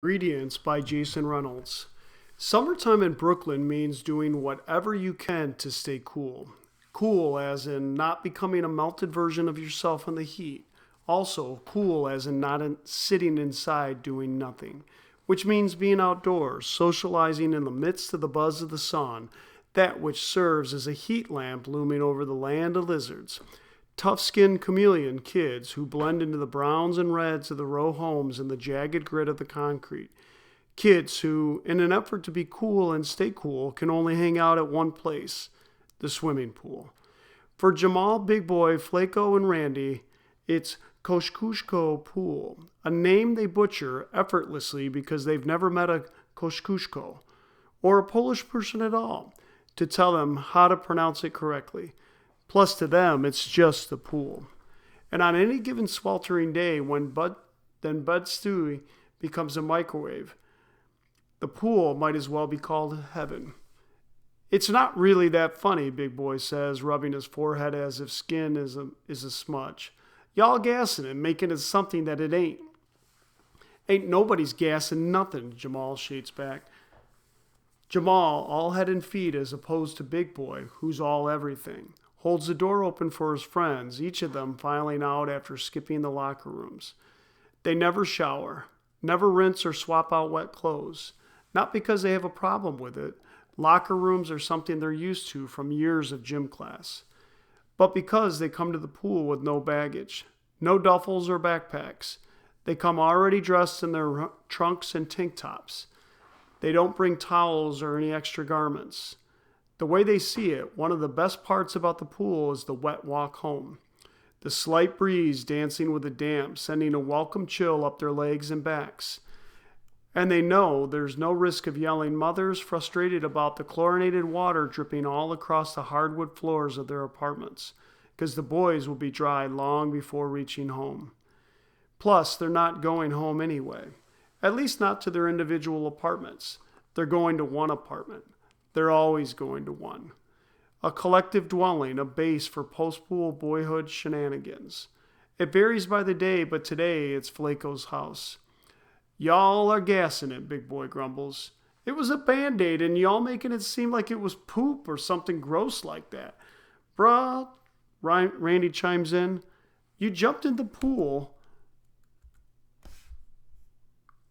Ingredients by Jason Reynolds. Summertime in Brooklyn means doing whatever you can to stay cool. Cool as in not becoming a melted version of yourself in the heat. Also, cool as in not sitting inside doing nothing, which means being outdoors, socializing in the midst of the buzz of the sun, that which serves as a heat lamp looming over the land of lizards. Tough-skinned chameleon kids who blend into the browns and reds of the row homes and the jagged grit of the concrete. Kids who, in an effort to be cool and stay cool, can only hang out at one place, the swimming pool. For Jamal, Big Boy, Flako, and Randy, it's Koshkushko Pool, a name they butcher effortlessly because they've never met a Koshkushko, or a Polish person at all, to tell them how to pronounce it correctly. Plus, to them, it's just the pool. And on any given sweltering day when Bud Stewie becomes a microwave, the pool might as well be called heaven. It's not really that funny, Big Boy says, rubbing his forehead as if skin is a smudge. Y'all gassing it, making it something that it ain't. Ain't nobody's gassing nothing, Jamal shades back. Jamal, all head and feet as opposed to Big Boy, who's all everything, holds the door open for his friends, each of them filing out after skipping the locker rooms. They never shower, never rinse or swap out wet clothes. Not because they have a problem with it. Locker rooms are something they're used to from years of gym class. But because they come to the pool with no baggage, no duffels or backpacks. They come already dressed in their trunks and tank tops. They don't bring towels or any extra garments. The way they see it, one of the best parts about the pool is the wet walk home. The slight breeze dancing with the damp, sending a welcome chill up their legs and backs. And they know there's no risk of yelling mothers frustrated about the chlorinated water dripping all across the hardwood floors of their apartments, because the boys will be dry long before reaching home. Plus, they're not going home anyway, at least not to their individual apartments. They're going to one apartment. They're always going to one. A collective dwelling, a base for post-pool boyhood shenanigans. It varies by the day, but today it's Flaco's house. Y'all are gassing it, Big Boy grumbles. It was a Band-Aid and y'all making it seem like it was poop or something gross like that. Bruh, Randy chimes in. You jumped in the pool,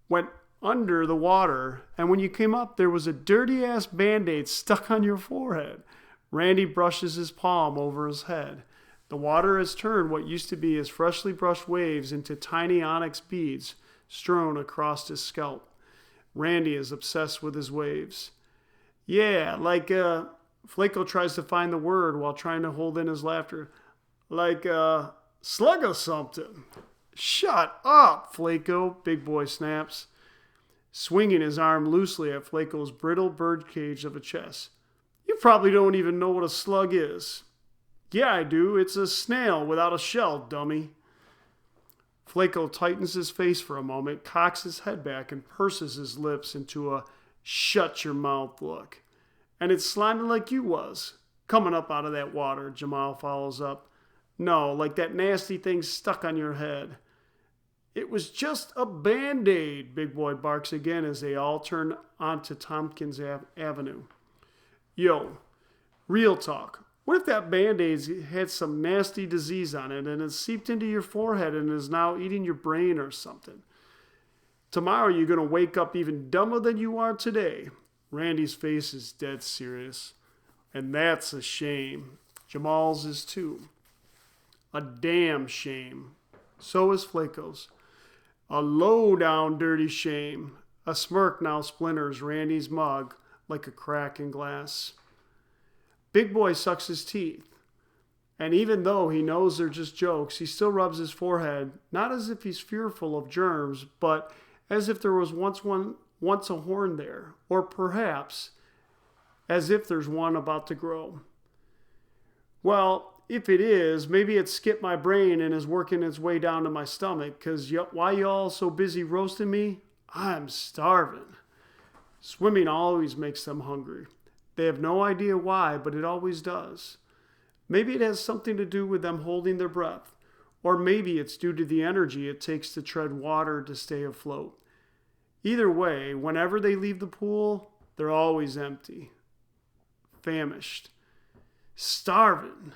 went under the water, and when you came up, there was a dirty-ass Band-Aid stuck on your forehead. Randy brushes his palm over his head. The water has turned what used to be his freshly brushed waves into tiny onyx beads strewn across his scalp. Randy is obsessed with his waves. Yeah, Flako tries to find the word while trying to hold in his laughter. Slug or something. Shut up, Flako, Big Boy snaps, swinging his arm loosely at Flaco's brittle birdcage of a chest. You probably don't even know what a slug is. Yeah, I do. It's a snail without a shell, dummy. Flako tightens his face for a moment, cocks his head back, and purses his lips into a shut-your-mouth look. And it's slimy like you was, coming up out of that water, Jamal follows up. No, like that nasty thing stuck on your head. It was just a Band-Aid, Big Boy barks again as they all turn onto Tompkins Avenue. Yo, real talk. What if that Band-Aid had some nasty disease on it and it seeped into your forehead and is now eating your brain or something? Tomorrow you're going to wake up even dumber than you are today. Randy's face is dead serious. And that's a shame. Jamal's is too. A damn shame. So is Flaco's. A low-down dirty shame. A smirk now splinters Randy's mug like a crack in glass. Big Boy sucks his teeth. And even though he knows they're just jokes, he still rubs his forehead, not as if he's fearful of germs, but as if there was once a horn there, or perhaps as if there's one about to grow. Well, if it is, maybe it skipped my brain and is working its way down to my stomach, because why y'all so busy roasting me? I'm starving. Swimming always makes them hungry. They have no idea why, but it always does. Maybe it has something to do with them holding their breath, or maybe it's due to the energy it takes to tread water to stay afloat. Either way, whenever they leave the pool, they're always empty. Famished. Starving,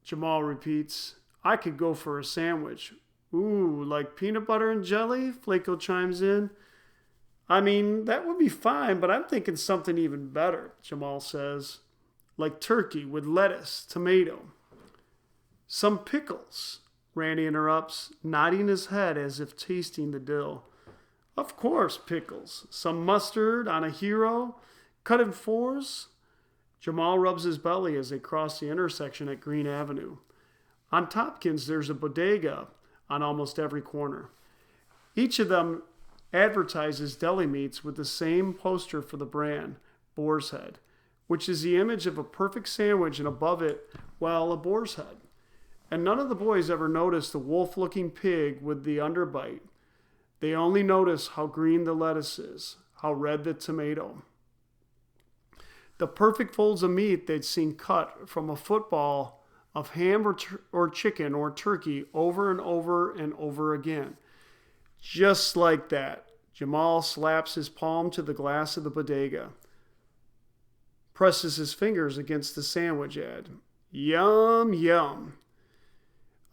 Jamal repeats. I could go for a sandwich. Ooh, like peanut butter and jelly? Flaco chimes in. I mean, that would be fine, but I'm thinking something even better, Jamal says. Like turkey with lettuce, tomato. Some pickles, Randy interrupts, nodding his head as if tasting the dill. Of course, pickles. Some mustard on a hero, cut in fours. Jamal rubs his belly as they cross the intersection at Green Avenue. On Tompkins, there's a bodega on almost every corner. Each of them advertises deli meats with the same poster for the brand, Boar's Head, which is the image of a perfect sandwich and above it, well, a boar's head. And none of the boys ever noticed the wolf-looking pig with the underbite. They only notice how green the lettuce is, how red the tomato. The perfect folds of meat they'd seen cut from a football of ham or chicken or turkey over and over and over again. Just like that, Jamal slaps his palm to the glass of the bodega, presses his fingers against the sandwich ad. Yum, yum.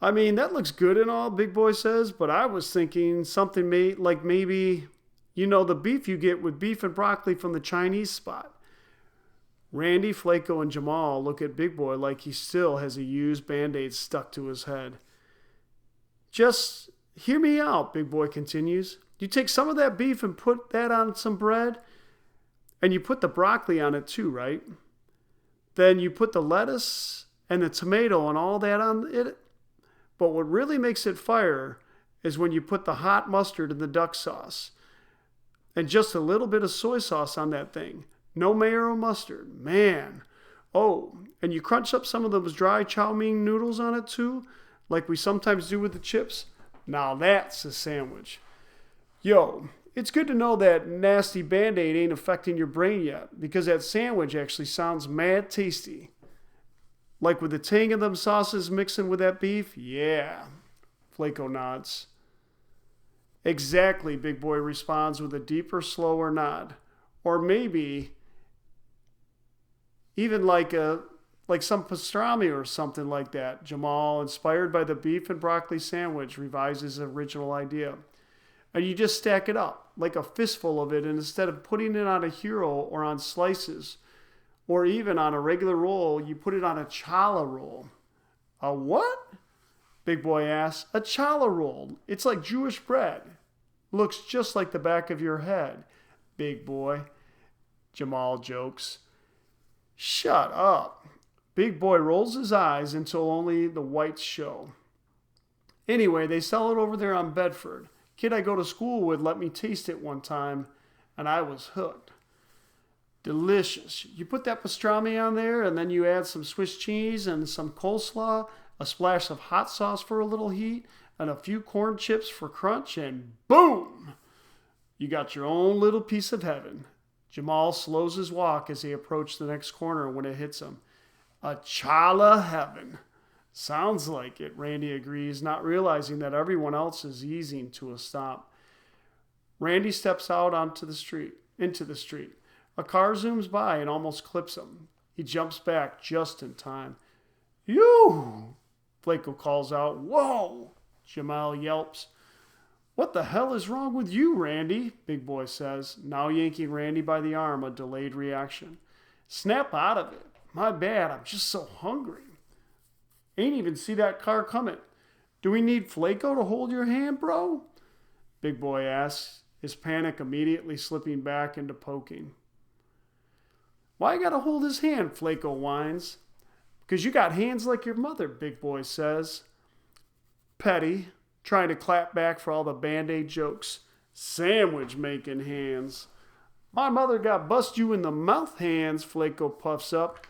I mean, that looks good and all, Big Boy says, but I was thinking something like maybe, the beef you get with beef and broccoli from the Chinese spot. Randy, Flaco, and Jamal look at Big Boy like he still has a used Band-Aid stuck to his head. Just hear me out, Big Boy continues. You take some of that beef and put that on some bread, and you put the broccoli on it too, right? Then you put the lettuce and the tomato and all that on it. But what really makes it fire is when you put the hot mustard and the duck sauce. And just a little bit of soy sauce on that thing. No mayo or mustard. Man. Oh, and you crunch up some of those dry chow mein noodles on it too, like we sometimes do with the chips. Now that's a sandwich. Yo, it's good to know that nasty Band-Aid ain't affecting your brain yet, because that sandwich actually sounds mad tasty. Like with the tang of them sauces mixing with that beef? Yeah. Flaco nods. Exactly, Big Boy responds with a deeper, slower nod. Or maybe even like some pastrami or something like that. Jamal, inspired by the beef and broccoli sandwich, revises his original idea. And you just stack it up, like a fistful of it, and instead of putting it on a hero or on slices, or even on a regular roll, you put it on a challah roll. A what? Big Boy asks. A challah roll. It's like Jewish bread. Looks just like the back of your head, Big Boy. Jamal jokes. Shut up. Big Boy rolls his eyes until only the whites show. Anyway, they sell it over there on Bedford. Kid I go to school with let me taste it one time, and I was hooked. Delicious. You put that pastrami on there, and then you add some Swiss cheese and some coleslaw, a splash of hot sauce for a little heat, and a few corn chips for crunch, and boom! You got your own little piece of heaven. Jamal slows his walk as they approach the next corner when it hits him. A challah heaven. Sounds like it, Randy agrees, not realizing that everyone else is easing to a stop. Randy steps out into the street. A car zooms by and almost clips him. He jumps back just in time. You! Flaco calls out. Whoa! Jamal yelps. What the hell is wrong with you, Randy? Big Boy says, now yanking Randy by the arm, a delayed reaction. Snap out of it. My bad, I'm just so hungry. Ain't even see that car coming. Do we need Flaco to hold your hand, bro? Big Boy asks, his panic immediately slipping back into poking. Why you gotta hold his hand, Flaco whines. Because you got hands like your mother, Big Boy says. Petty, trying to clap back for all the Band-Aid jokes. Sandwich making hands. My mother got bust you in the mouth hands, Flaco puffs up.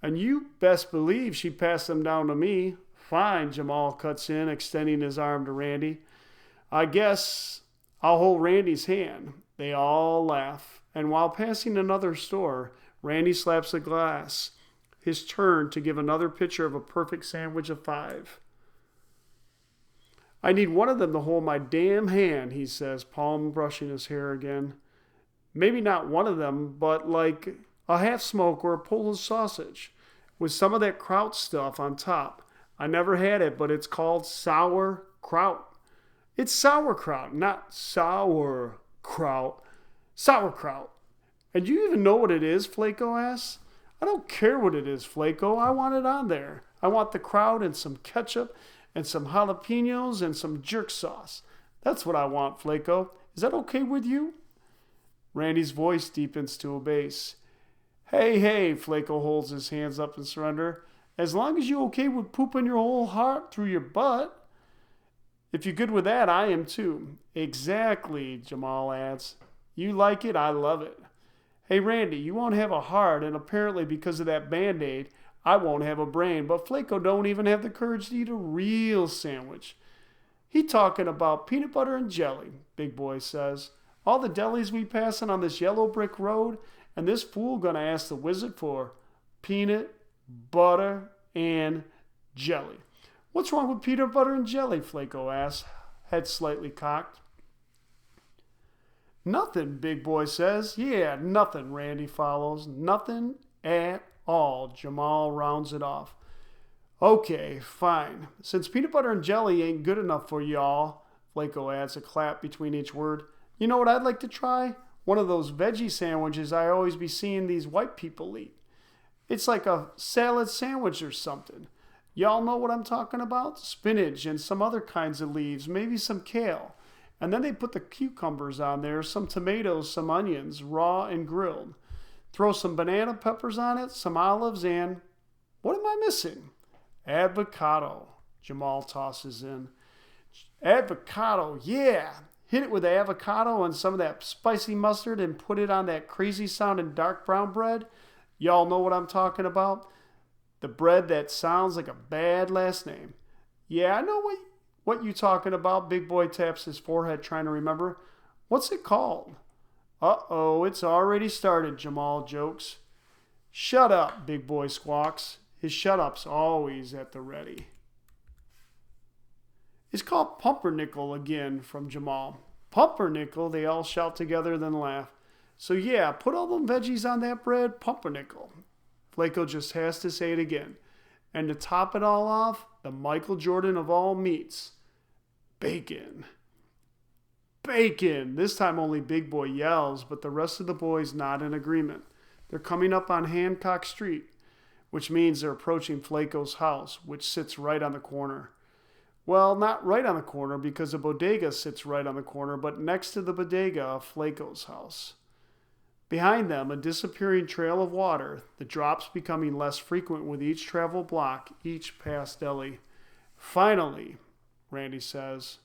And you best believe she passed them down to me. Fine, Jamal cuts in, extending his arm to Randy. I guess I'll hold Randy's hand. They all laugh. And while passing another store, Randy slaps a glass. His turn to give another picture of a perfect sandwich of 5. I need one of them to hold my damn hand, he says, palm brushing his hair again. Maybe not one of them, but like a half smoke or a Polish sausage with some of that kraut stuff on top. I never had it, but it's called sauerkraut. It's sauerkraut, not sauerkraut. Sauerkraut. And do you even know what it is, Flaco asks. I don't care what it is, Flaco. I want it on there. I want the kraut and some ketchup and some jalapenos and some jerk sauce. That's what I want, Flaco. Is that okay with you? Randy's voice deepens to a bass. Hey, Flaco holds his hands up in surrender. As long as you're okay with pooping your whole heart through your butt. If you're good with that, I am too. Exactly, Jamal adds. You like it, I love it. Hey, Randy, you won't have a heart, and apparently because of that Band-Aid, I won't have a brain, but Flaco don't even have the courage to eat a real sandwich. He talking about peanut butter and jelly, Big Boy says. All the delis we passing on this yellow brick road, and this fool gonna ask the wizard for peanut, butter, and jelly. What's wrong with peanut butter and jelly, Flaco asks, head slightly cocked. Nothing, Big Boy says. Yeah, nothing, Randy follows. Nothing at all. Jamal rounds it off. Okay, fine. Since peanut butter and jelly ain't good enough for y'all, Flaco adds a clap between each word. You know what I'd like to try? One of those veggie sandwiches I always be seeing these white people eat. It's like a salad sandwich or something. Y'all know what I'm talking about? Spinach and some other kinds of leaves, maybe some kale. And then they put the cucumbers on there, some tomatoes, some onions, raw and grilled. Throw some banana peppers on it, some olives, and what am I missing? Avocado, Jamal tosses in. Avocado, yeah. Hit it with the avocado and some of that spicy mustard and put it on that crazy sounding dark brown bread. Y'all know what I'm talking about? The bread that sounds like a bad last name. Yeah, I know what you talking about. Big Boy taps his forehead trying to remember. What's it called? Uh-oh, it's already started, Jamal jokes. Shut up, Big Boy squawks. His shut-up's always at the ready. It's called pumpernickel again from Jamal. Pumpernickel, they all shout together, then laugh. So yeah, put all them veggies on that bread, pumpernickel. Flaco just has to say it again. And to top it all off, the Michael Jordan of all meats. Bacon. Bacon! This time only Big Boy yells, but the rest of the boys nod in agreement. They're coming up on Hancock Street, which means they're approaching Flaco's house, which sits right on the corner. Well, not right on the corner because the bodega sits right on the corner, but next to the bodega of Flaco's house. Behind them, a disappearing trail of water, the drops becoming less frequent with each travel block, each past deli. Finally, Randy says.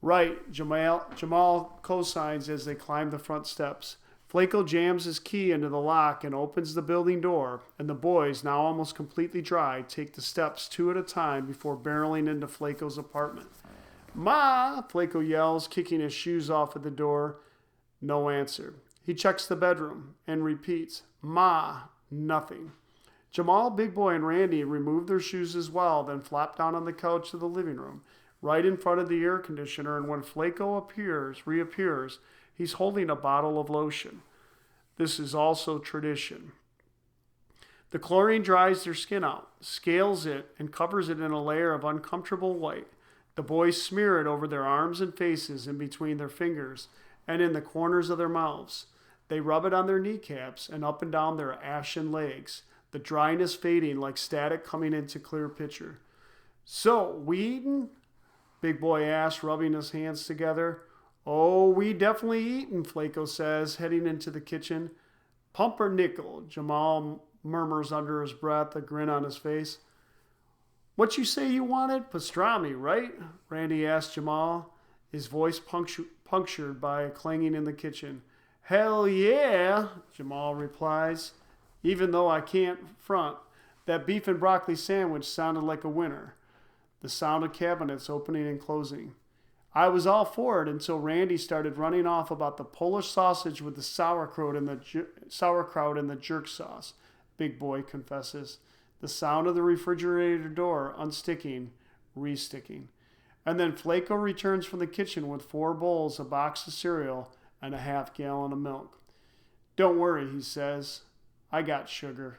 Right, Jamal co-signs as they climb the front steps. Flaco jams his key into the lock and opens the building door, and the boys, now almost completely dry, take the steps two at a time before barreling into Flaco's apartment. Ma! Flaco yells, kicking his shoes off at the door. No answer. He checks the bedroom and repeats, Ma! Nothing. Jamal, Big Boy, and Randy remove their shoes as well, then flop down on the couch of the living room, right in front of the air conditioner, and when Flaco reappears, he's holding a bottle of lotion. This is also tradition. The chlorine dries their skin out, scales it, and covers it in a layer of uncomfortable white. The boys smear it over their arms and faces, in between their fingers, and in the corners of their mouths. They rub it on their kneecaps and up and down their ashen legs, the dryness fading like static coming into clear picture. So, we eatin'? Big Boy asks, rubbing his hands together. Oh, we definitely eatin', Flaco says, heading into the kitchen. Pumpernickel, Jamal murmurs under his breath, a grin on his face. What you say you wanted? Pastrami, right? Randy asked Jamal, his voice punctured by a clanging in the kitchen. Hell yeah, Jamal replies. Even though I can't front, that beef and broccoli sandwich sounded like a winner. The sound of cabinets opening and closing. I was all for it until Randy started running off about the Polish sausage with the sauerkraut and the jerk sauce, Big Boy confesses. The sound of the refrigerator door unsticking, resticking. And then Flaco returns from the kitchen with 4 bowls, a box of cereal, and a half gallon of milk. Don't worry, he says. I got sugar.